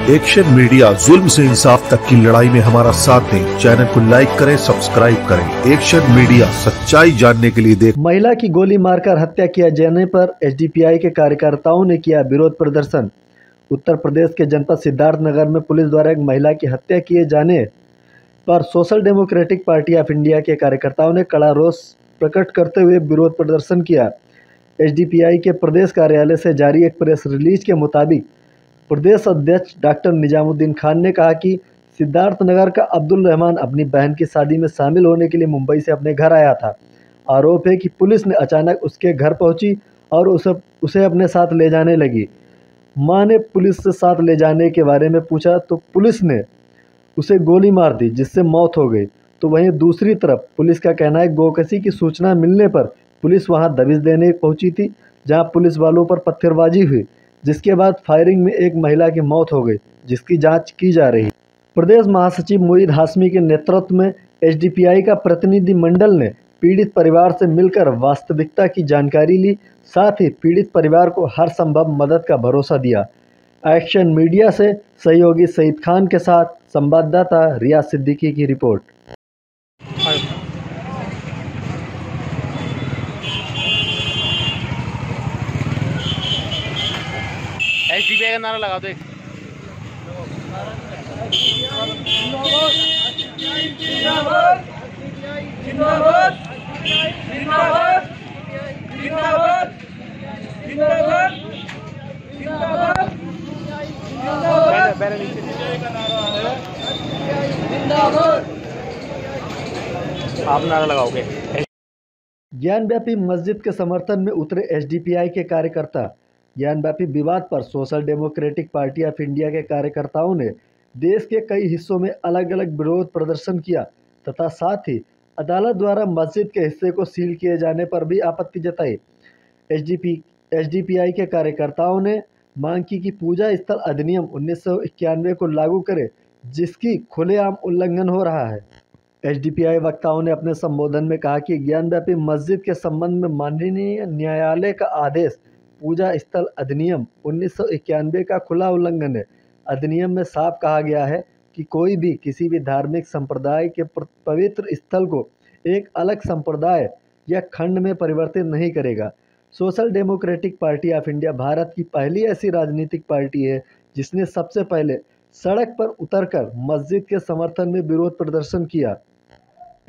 Action media, जुल्म से इंसाफ तक की लड़ाई में हमारा साथ दें। चैनल को लाइक करें, सब्सक्राइब करें। एक्शन मीडिया, सच्चाई जानने के लिए देख। महिला की गोली मारकर हत्या किया जाने पर एसडीपीआई के कार्यकर्ताओं ने किया विरोध प्रदर्शन। उत्तर प्रदेश के जनपद सिद्धार्थनगर में पुलिस द्वारा एक महिला की हत्या किए जाने पर social democratic party of India के कार्यकर्ताओं ने कड़ा रोष प्रकट करते हुए विरोध प्रदर्शन किया। एसडीपीआई के प्रदेश कार्यालय से जारी एक प्रेस रिलीज के मुताबिक प्रदेश अध्यक्ष डॉक्टर निजामुद्दीन खान ने कहा कि सिद्धार्थनगर का अब्दुल रहमान अपनी बहन की शादी में शामिल होने के लिए मुंबई से अपने घर आया था। आरोप है कि पुलिस ने अचानक उसके घर पहुंची और उसे अपने साथ ले जाने लगी। मां ने पुलिस से साथ ले जाने के बारे में पूछा तो पुलिस ने उसे गोली मार दी, जिससे मौत हो गई। तो वहीं दूसरी तरफ पुलिस का कहना है गोकशी की सूचना मिलने पर पुलिस वहां दबिश देने पहुंची थी, जहां पुलिस वालों पर पत्थरबाजी हुई, जिसके बाद फायरिंग में एक महिला की मौत हो गई, जिसकी जांच की जा रही है। प्रदेश महासचिव मोईद हाशमी के नेतृत्व में एसडीपीआई का प्रतिनिधि मंडल ने पीड़ित परिवार से मिलकर वास्तविकता की जानकारी ली, साथ ही पीड़ित परिवार को हर संभव मदद का भरोसा दिया। एक्शन मीडिया से सहयोगी सईद खान के साथ संवाददाता रियाज सिद्दीकी की रिपोर्ट। एसडीपीआई का नारा लगा दो एक। जिंदाबाद जिंदाबाद जिंदाबाद जिंदाबाद जिंदाबाद जिंदाबाद जिंदाबाद। आप नारा लगाओगे। ज्ञानव्यापी मस्जिद के समर्थन में उतरे एसडीपीआई के कार्यकर्ता। ज्ञानव्यापी विवाद पर social democratic party of India के कार्यकर्ताओं ने देश के कई हिस्सों में अलग अलग विरोध प्रदर्शन किया तथा साथ ही अदालत द्वारा मस्जिद के हिस्से को सील किए जाने पर भी आपत्ति जताई। एसडीपीआई के कार्यकर्ताओं ने मांग की कि पूजा स्थल अधिनियम 1991 को लागू करे, जिसकी खुलेआम उल्लंघन हो रहा है। एसडीपीआई वक्ताओं ने अपने संबोधन में कहा कि ज्ञानव्यापी मस्जिद के संबंध में माननीय न्यायालय का आदेश पूजा स्थल अधिनियम 1991 का खुला उल्लंघन है। अधिनियम में साफ कहा गया है कि कोई भी किसी भी धार्मिक संप्रदाय के पवित्र स्थल को एक अलग संप्रदाय या खंड में परिवर्तित नहीं करेगा। Social democratic party of India Bharat की पहली ऐसी राजनीतिक पार्टी है जिसने सबसे पहले सड़क पर उतरकर मस्जिद के समर्थन में विरोध प्रदर्शन किया।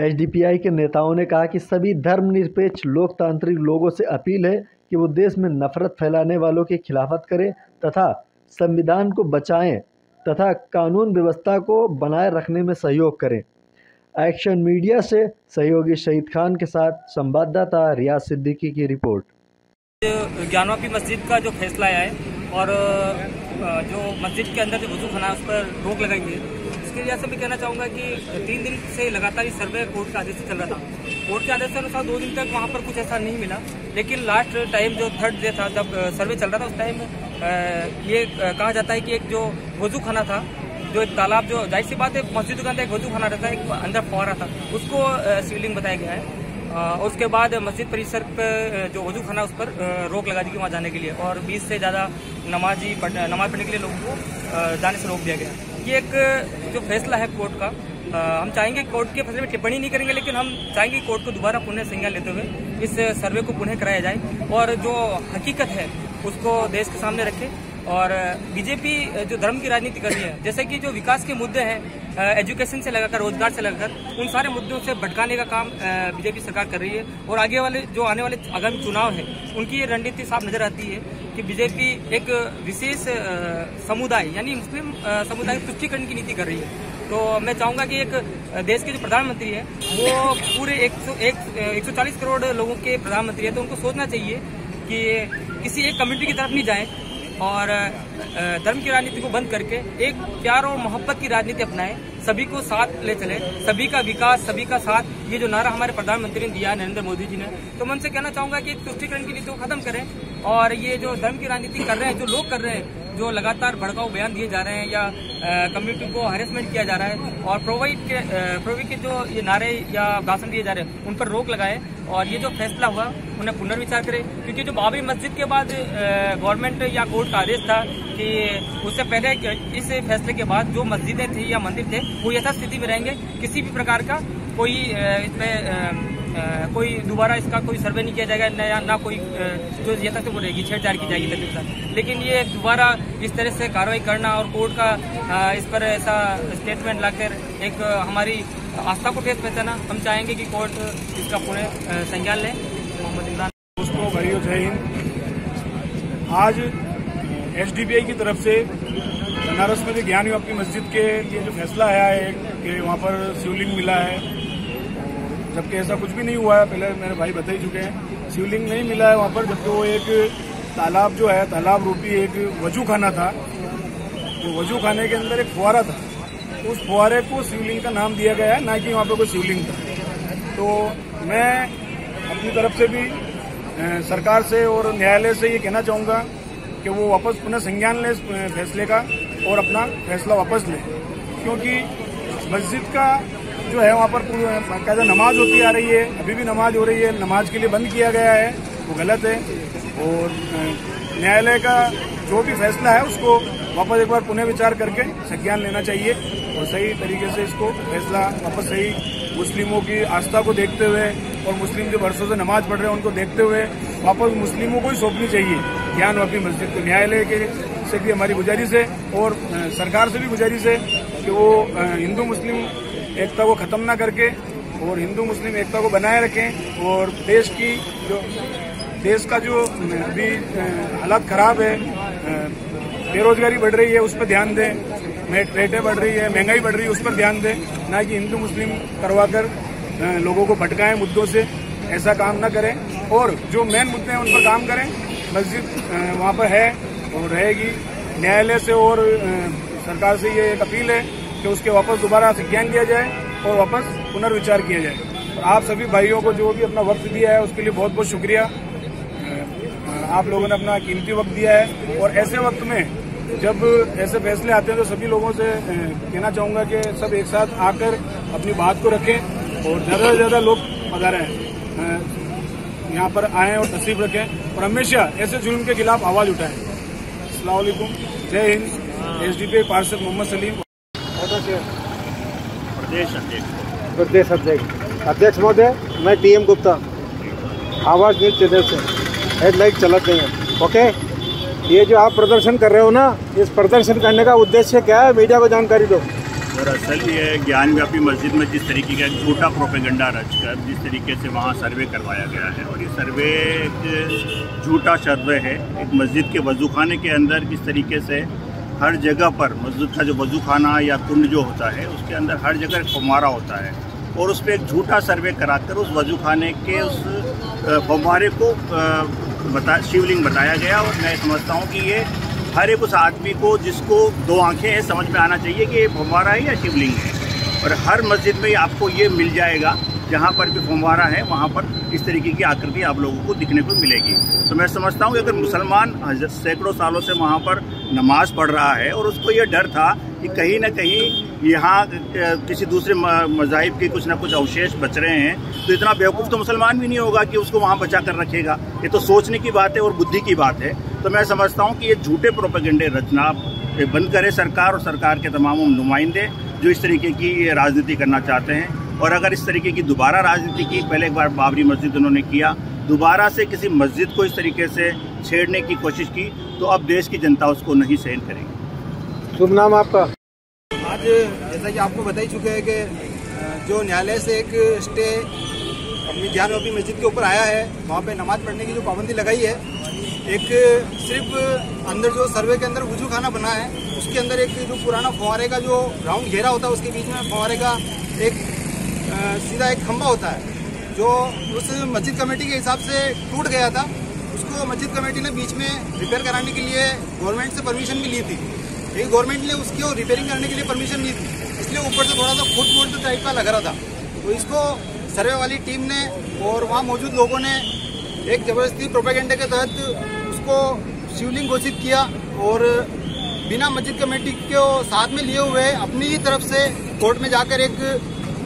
एसडीपीआई के नेताओं ने कहा कि सभी धर्मनिरपेक्ष लोकतांत्रिक लोगों से अपील है कि वो देश में नफरत फैलाने वालों की खिलाफत करें तथा संविधान को बचाएं तथा कानून व्यवस्था को बनाए रखने में सहयोग करें। एक्शन मीडिया से सहयोगी सईद खान के साथ संवाददाता रियाज सिद्दीकी की रिपोर्ट। ज्ञानव्यापी मस्जिद का जो फैसला आया है और जो मस्जिद के अंदर जो वजूखाना है उस पर रोक लगाई गई है, इसके लिए मैं कहना चाहूँगा कि 3 दिन से लगातार ये सर्वे कोर्ट के आदेश से चल रहा था। कोर्ट के आदेश के अनुसार 2 दिन तक वहाँ पर कुछ ऐसा नहीं मिला, लेकिन लास्ट टाइम जो 3rd डे था जब सर्वे चल रहा था उस टाइम ये कहा जाता है कि एक जो वजूखाना था, जो एक तालाब, जो जाहिर सी बात है मस्जिद के अंदर एक वजूखाना रहता है, एक अंदर फौरा था, उसको सीलिंग बताया गया है। उसके बाद मस्जिद परिसर पर जो वजूखाना उस पर रोक लगा दी गई वहाँ जाने के लिए, और 20 से ज़्यादा नमाज पढ़ने के लिए लोगों को जाने से रोक दिया गया। ये एक जो फैसला है कोर्ट का, हम चाहेंगे कोर्ट के फैसले में टिप्पणी नहीं करेंगे, लेकिन हम चाहेंगे कोर्ट को दोबारा पुनः संज्ञान लेते हुए इस सर्वे को पुनः कराया जाए और जो हकीकत है उसको देश के सामने रखे। और बीजेपी जो धर्म की राजनीति कर रही है, जैसे कि जो विकास के मुद्दे हैं, एजुकेशन से लगाकर रोजगार से लगाकर, उन सारे मुद्दों से भटकाने का काम बीजेपी सरकार कर रही है। और आगे वाले जो आने वाले आगामी चुनाव है उनकी ये रणनीति साफ नजर आती है कि बीजेपी एक विशेष समुदाय यानी मुस्लिम समुदाय की तुष्टीकरण की नीति कर रही है। तो मैं चाहूंगा कि एक देश के जो प्रधानमंत्री है वो पूरे 140 करोड़ लोगों के प्रधानमंत्री है, तो उनको सोचना चाहिए कि किसी एक कम्युनिटी की तरफ नहीं जाएं और धर्म की राजनीति को बंद करके एक प्यार और मोहब्बत की राजनीति अपनाएं, सभी को साथ ले चले, सभी का विकास, सभी का साथ, ये जो नारा हमारे प्रधानमंत्री ने दिया है नरेंद्र मोदी जी ने, तो मैं उनसे कहना चाहूंगा कि तुष्टीकरण की नीति को खत्म करें और ये जो धर्म की राजनीति कर रहे हैं, जो लोग कर रहे हैं, जो लगातार भड़काऊ बयान दिए जा रहे हैं या कम्युनिटी को हैरेसमेंट किया जा रहा है और प्रोवाइड के जो ये नारे या भाषण दिए जा रहे हैं उन पर रोक लगाए और ये जो फैसला हुआ उन्हें पुनर्विचार करे। क्योंकि जो बाबरी मस्जिद के बाद गवर्नमेंट या कोर्ट का आदेश था कि उससे पहले इस फैसले के बाद जो मस्जिदें थी या मंदिर थे वो यथास्थिति में रहेंगे, किसी भी प्रकार का कोई इसमें कोई दोबारा इसका कोई सर्वे नहीं किया जाएगा, ना कोई जो यथास्थिति वो रहेगी, छेड़छाड़ की जाएगी तकलीफ साथ। लेकिन ये दोबारा इस तरह से कार्रवाई करना और कोर्ट का इस पर ऐसा स्टेटमेंट लाकर एक हमारी आस्था को ठेस पहुंचाना, हम चाहेंगे कि कोर्ट इसका पूरे संज्ञान ले। मोहम्मद इमरान। दोस्तों, भाइयों, जय हिंद। आज एसडीपीआई की तरफ से बनारस में जो ज्ञानव्यापी मस्जिद के लिए जो फैसला आया है कि वहाँ पर शिवलिंग मिला है, जबकि ऐसा कुछ भी नहीं हुआ है। पहले मेरे भाई बता ही चुके हैं, शिवलिंग नहीं मिला है वहाँ पर, जबकि वो एक तालाब जो है, तालाब रूपी एक वजू खाना था। वो वजू खाने के अंदर एक फुहारा था, उस फुहारे को शिवलिंग का नाम दिया गया है, ना कि वहाँ पर कोई शिवलिंग था। तो मैं अपनी तरफ से भी सरकार से और न्यायालय से ये कहना चाहूँगा कि वो वापस पुनः संज्ञान लें इस फैसले का और अपना फैसला वापस लें, क्योंकि मस्जिद का जो है वहाँ पर बाकायदा नमाज होती आ रही है, अभी भी नमाज हो रही है, नमाज के लिए बंद किया गया है, वो गलत है। और न्यायालय का जो भी फैसला है उसको वापस एक बार पुनः विचार करके संज्ञान लेना चाहिए और सही तरीके से इसको फैसला वापस सही मुस्लिमों की आस्था को देखते हुए और मुस्लिम जो वर्षों से नमाज पढ़ रहे हैं उनको देखते हुए वापस मुस्लिमों को ही सौंपनी चाहिए ज्ञानव्यापी मस्जिद को। न्यायालय के से भी हमारी गुजारिश है और सरकार से भी गुजारिश है कि वो हिंदू मुस्लिम एकता को खत्म ना करके और हिंदू मुस्लिम एकता को बनाए रखें और देश का जो अभी हालात खराब है, बेरोजगारी बढ़ रही है, उस पर ध्यान दें, रेटें बढ़ रही है, महंगाई बढ़ रही है, उस पर ध्यान दें, ना कि हिंदू मुस्लिम करवाकर लोगों को भटकाएं मुद्दों से। ऐसा काम ना करें और जो मेन मुद्दे हैं उन पर काम करें। मस्जिद वहाँ पर है और रहेगी। न्यायालय से और सरकार से ये एक अपील है कि उसके वापस दोबारा संज्ञान लिया जाए और वापस पुनर्विचार किया जाए। आप सभी भाइयों को जो भी अपना वक्त दिया है उसके लिए बहुत बहुत शुक्रिया। आप लोगों ने अपना कीमती वक्त दिया है और ऐसे वक्त में जब ऐसे फैसले आते हैं तो सभी लोगों से कहना चाहूँगा कि सब एक साथ आकर अपनी बात को रखें और ज़्यादा से ज़्यादा लोग पधारें, यहाँ पर आएँ और तशरीफ रखें और हमेशा ऐसे जुल्म के खिलाफ आवाज़ उठाएं। अस्सलाम वालेकुम, जय हिंद। एसडीपीआई पार्षद मोहम्मद सलीम। प्रदेश अध्यक्ष महोदय, मैं टीएम गुप्ता, आवाज़ न्यूज चैनल से। हेडलाइट चलत नहीं है। ओके, ये जो आप प्रदर्शन कर रहे हो ना, इस प्रदर्शन करने का उद्देश्य क्या है, मीडिया को जानकारी दो। दरअसल ये ज्ञानव्यापी मस्जिद में जिस तरीके का झूठा प्रोपेगेंडा रचकर जिस तरीके से वहाँ सर्वे करवाया गया है और ये सर्वे एक झूठा सर्वे है। एक मस्जिद के वजूखाने के अंदर किस तरीके से हर जगह पर मस्जिद का जो वजूखाना या कुंड जो होता है उसके अंदर हर जगह एक फव्वारा होता है और उस पर एक झूठा सर्वे कराकर उस वजूखाने के उस फव्वारे को शिवलिंग बताया गया। और मैं समझता हूँ कि ये हर एक उस आदमी को जिसको दो आंखें हैं समझ में आना चाहिए कि ये फव्वारा है या शिवलिंग है। और हर मस्जिद में आपको ये मिल जाएगा, जहाँ पर भी फव्वारा है वहाँ पर इस तरीके की आकृति आप लोगों को दिखने को मिलेगी। तो मैं समझता हूँ कि अगर मुसलमान सैकड़ों सालों से वहाँ पर नमाज पढ़ रहा है और उसको ये डर था कि कहीं ना कहीं यहाँ किसी दूसरे मज़ाहिब के कुछ ना कुछ अवशेष बच रहे हैं, तो इतना बेवकूफ़ तो मुसलमान भी नहीं होगा कि उसको वहाँ बचा कर रखेगा। ये तो सोचने की बात है और बुद्धि की बात है। तो मैं समझता हूँ कि ये झूठे प्रोपेगेंडे रचना बंद करे सरकार और सरकार के तमाम नुमाइंदे जो इस तरीके की राजनीति करना चाहते हैं। और अगर इस तरीके की दोबारा राजनीति की, पहले एक बार बाबरी मस्जिद उन्होंने किया, दोबारा से किसी मस्जिद को इस तरीके से छेड़ने की कोशिश की तो अब देश की जनता उसको नहीं सहन करेगी। शुभ नाम आपका? आज जैसा कि आपको बता ही चुके हैं कि जो न्यायालय से एक स्टे अपनी ज्ञानव्यापी मस्जिद के ऊपर आया है, वहाँ पे नमाज पढ़ने की जो पाबंदी लगाई है, एक सिर्फ अंदर जो सर्वे के अंदर वजू खाना बना है उसके अंदर एक जो पुराना फव्वारे का जो राउंड घेरा होता है उसके बीच में फव्वारे का एक सीधा एक खंभा होता है जो उस मस्जिद कमेटी के हिसाब से टूट गया था। उसको मस्जिद कमेटी ने बीच में रिपेयर कराने के लिए गवर्नमेंट से परमिशन भी ली थी, लेकिन गवर्नमेंट ने उसको रिपेयरिंग करने के लिए परमिशन ली थी, इसलिए ऊपर से थोड़ा सा फुट टाइप का लग रहा था। तो इसको सर्वे वाली टीम ने और वहाँ मौजूद लोगों ने एक जबरदस्ती प्रोपेगेंडे के तहत उसको शिवलिंग घोषित किया और बिना मस्जिद कमेटी को साथ में लिए हुए अपनी ही तरफ से कोर्ट में जाकर एक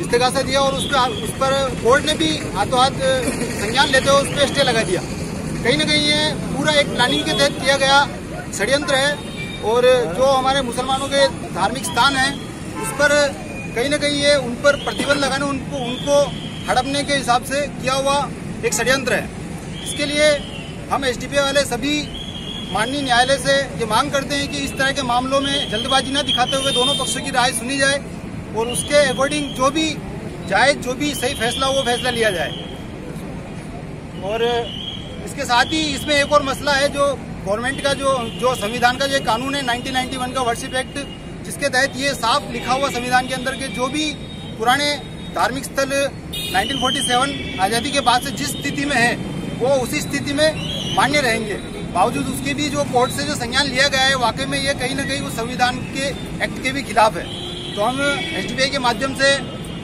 इस्तेगासा दिया और उस पर कोर्ट ने भी हाथों हाथ संज्ञान लेते हुए उस पर स्टे लगा दिया। कहीं ना कहीं ये पूरा एक प्लानिंग के तहत किया गया षड्यंत्र है और जो हमारे मुसलमानों के धार्मिक स्थान हैं उस पर कहीं ना कहीं ये उन पर प्रतिबंध लगाने उनको हड़पने के हिसाब से किया हुआ एक षड्यंत्र है। इसके लिए हम एसडीपीआई वाले सभी माननीय न्यायालय से ये मांग करते हैं कि इस तरह के मामलों में जल्दबाजी न दिखाते हुए दोनों पक्षों की राय सुनी जाए और उसके अकॉर्डिंग जो भी जायज जो भी सही फैसला हो वो फैसला लिया जाए। और इसके साथ ही इसमें एक और मसला है, जो गवर्नमेंट का जो संविधान का जो कानून है 1991 का वर्शिप एक्ट, जिसके तहत ये साफ लिखा हुआ संविधान के अंदर के जो भी पुराने धार्मिक स्थल 1947 आज़ादी के बाद से जिस स्थिति में है वो उसी स्थिति में मान्य रहेंगे। बावजूद उसके भी जो कोर्ट से जो संज्ञान लिया गया है वाकई में ये कहीं ना कहीं उस संविधान के एक्ट के भी खिलाफ है। तो हम एसडीपीआई के माध्यम से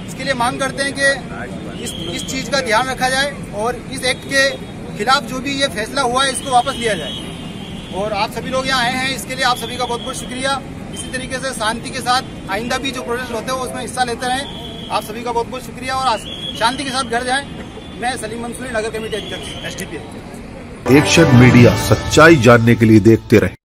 इसके लिए मांग करते हैं कि इस चीज़ का ध्यान रखा जाए और इस एक्ट के खिलाफ जो भी ये फैसला हुआ है इसको वापस लिया जाए। और आप सभी लोग यहाँ आए हैं इसके लिए आप सभी का बहुत बहुत शुक्रिया। इसी तरीके से शांति के साथ आइंदा भी जो प्रोटेस्ट होते हैं उसमें हिस्सा लेते रहें। आप सभी का बहुत बहुत शुक्रिया और शांति के साथ घर जाएं। मैं सलीम मंसूरी, नगर कमेटी अध्यक्ष एसडीपीआई। एक्शन मीडिया, सच्चाई जानने के लिए देखते रहे।